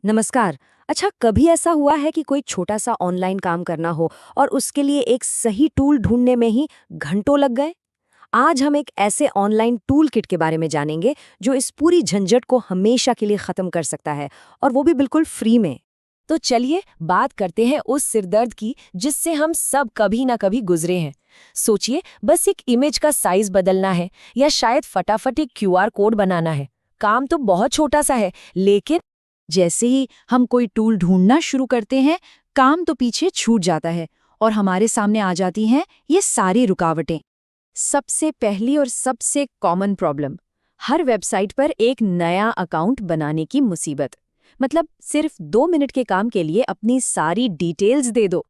नमस्कार। अच्छा, कभी ऐसा हुआ है कि कोई छोटा सा ऑनलाइन काम करना हो और उसके लिए एक सही टूल ढूंढने में ही घंटों लग गए? आज हम एक ऐसे ऑनलाइन टूल किट के बारे में जानेंगे जो इस पूरी झंझट को हमेशा के लिए खत्म कर सकता है, और वो भी बिल्कुल फ्री में। तो चलिए बात करते हैं उस सिरदर्द की जिससे हम सब कभी ना कभी गुजरे हैं। सोचिए, बस एक इमेज का साइज बदलना है या शायद फटाफट एक क्यूआर कोड बनाना है। काम तो बहुत छोटा सा है, लेकिन जैसे ही हम कोई टूल ढूंढना शुरू करते हैं, काम तो पीछे छूट जाता है और हमारे सामने आ जाती हैं ये सारी रुकावटें। सबसे पहली और सबसे कॉमन प्रॉब्लम, हर वेबसाइट पर एक नया अकाउंट बनाने की मुसीबत। मतलब सिर्फ 2 मिनट के काम के लिए अपनी सारी डिटेल्स दे दो।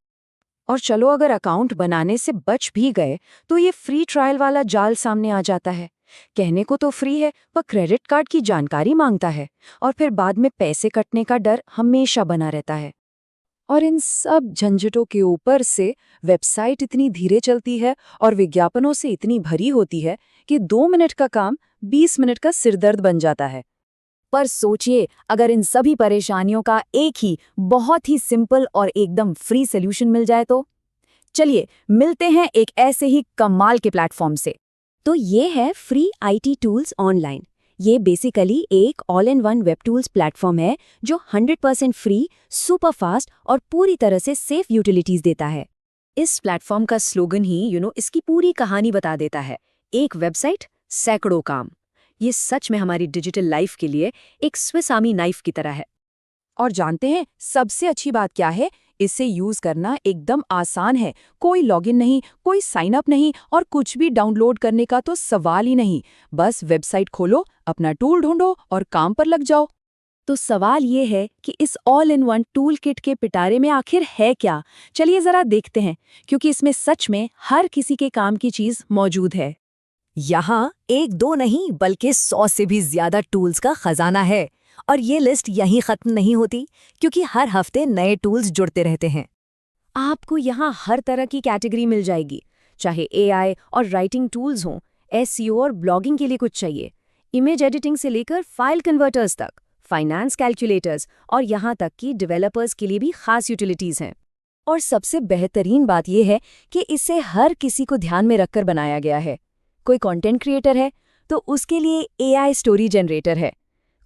और चलो, अगर अकाउंट बनाने से बच भी गए तो ये फ्री ट्रायल वाला जाल सामने आ जाता है। कहने को तो फ्री है, पर क्रेडिट कार्ड की जानकारी मांगता है और फिर बाद में पैसे कटने का डर हमेशा बना रहता है। और इन सब झंझटों के ऊपर से वेबसाइट इतनी धीरे चलती है और विज्ञापनों से इतनी भरी होती है कि 2 मिनट का काम 20 मिनट का सिरदर्द बन जाता है। पर सोचिए, अगर इन सभी परेशानियों का एक ही बहुत ही सिंपल और एकदम फ्री सॉल्यूशन मिल जाए तो? चलिए मिलते हैं एक ऐसे ही कमाल के प्लेटफॉर्म से। तो ये है फ्री आईटी टूल्स ऑनलाइन। ये बेसिकली एक all in one web tools platform है जो 100% फ्री, सुपर फास्ट और पूरी तरह से सेफ यूटिलिटीज देता है। इस प्लेटफॉर्म का स्लोगन ही इसकी पूरी कहानी बता देता है। एक वेबसाइट, सैकड़ों काम। ये सच में हमारी डिजिटल लाइफ के लिए एक स्विस आर्मी नाइफ की तरह है। और जानते हैं सबसे अच्छी बात क्या है? इसे यूज करना एकदम आसान है। कोई लॉगिन नहीं, कोई साइन अप नहीं और कुछ भी डाउनलोड करने का तो सवाल ही नहीं। बस वेबसाइट खोलो, अपना टूल ढूंढो और काम पर लग जाओ। तो सवाल ये है कि इस all in one tool kit के पिटारे में आखिर है क्या? चलिए जरा देखते हैं, क्योंकि इसमें सच में हर किसी के काम की चीज मौजूद है। यहाँ एक दो नहीं बल्कि 100 से भी ज्यादा टूल्स का खजाना है। और ये लिस्ट यहीं खत्म नहीं होती, क्योंकि हर हफ्ते नए टूल्स जुड़ते रहते हैं। आपको यहाँ हर तरह की कैटेगरी मिल जाएगी, चाहे एआई और राइटिंग टूल्स हों, एसईओ और ब्लॉगिंग के लिए कुछ चाहिए, इमेज एडिटिंग से लेकर फाइल कन्वर्टर्स तक, फाइनेंस कैलकुलेटर्स और यहाँ तक कि डेवलपर्स के लिए भी खास यूटिलिटीज हैं। और सबसे बेहतरीन बात यह है कि इसे हर किसी को ध्यान में रखकर बनाया गया है। कोई कंटेंट क्रिएटर है तो उसके लिए एआई स्टोरी जनरेटर है,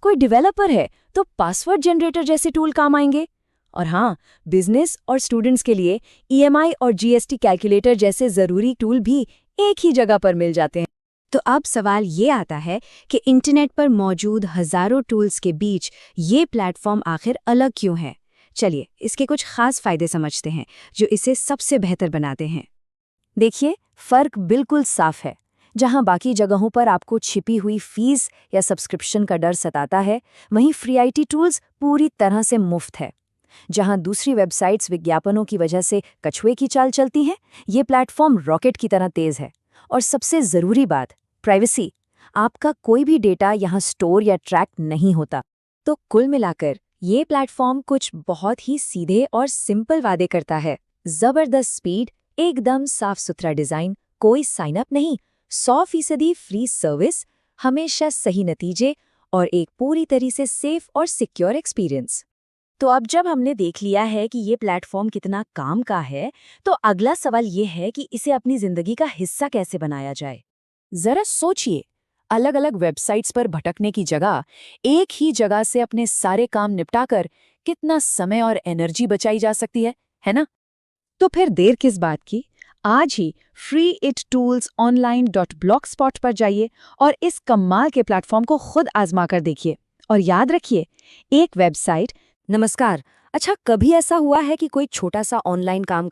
कोई डेवलपर है तो पासवर्ड जनरेटर जैसे टूल काम आएंगे, और हाँ, बिजनेस और स्टूडेंट्स के लिए ईएमआई और जीएसटी कैलकुलेटर जैसे जरूरी टूल भी एक ही जगह पर मिल जाते हैं। तो अब सवाल ये आता है कि इंटरनेट पर मौजूद हजारों टूल्स के बीच ये प्लेटफॉर्म आखिर अलग क्यों है? चलिए इसके कुछ खास फायदे समझते हैं जो इसे सबसे बेहतर बनाते हैं। देखिए, फर्क बिल्कुल साफ है। जहां बाकी जगहों पर आपको छिपी हुई फीस या सब्सक्रिप्शन का डर सताता है, वहीं फ्री आईटी टूल्स पूरी तरह से मुफ्त है। जहां दूसरी वेबसाइट्स विज्ञापनों की वजह से कछुए की चाल चलती हैं, ये प्लेटफॉर्म रॉकेट की तरह तेज है। और सबसे ज़रूरी बात, प्राइवेसी। आपका कोई भी डेटा यहाँ स्टोर या ट्रैक नहीं होता। तो कुल मिलाकर ये प्लेटफॉर्म कुछ बहुत ही सीधे और सिंपल वादे करता है। ज़बरदस्त स्पीड, एकदम साफ सुथरा डिज़ाइन, कोई साइन अप नहीं, 100% फ्री सर्विस, हमेशा सही नतीजे और एक पूरी तरह से सेफ और सिक्योर एक्सपीरियंस। तो अब जब हमने देख लिया है कि ये प्लेटफॉर्म कितना काम का है, तो अगला सवाल ये है कि इसे अपनी जिंदगी का हिस्सा कैसे बनाया जाए। जरा सोचिए, अलग अलग वेबसाइट्स पर भटकने की जगह एक ही जगह से अपने सारे काम निपटाकर कितना समय और एनर्जी बचाई जा सकती है ना? तो फिर देर किस बात की? आज ही freeittools.online.blogspot पर जाइए और इस कमाल के प्लेटफॉर्म को खुद आजमा कर देखिए। और याद रखिए, एक वेबसाइट। नमस्कार। अच्छा, कभी ऐसा हुआ है कि कोई छोटा सा ऑनलाइन काम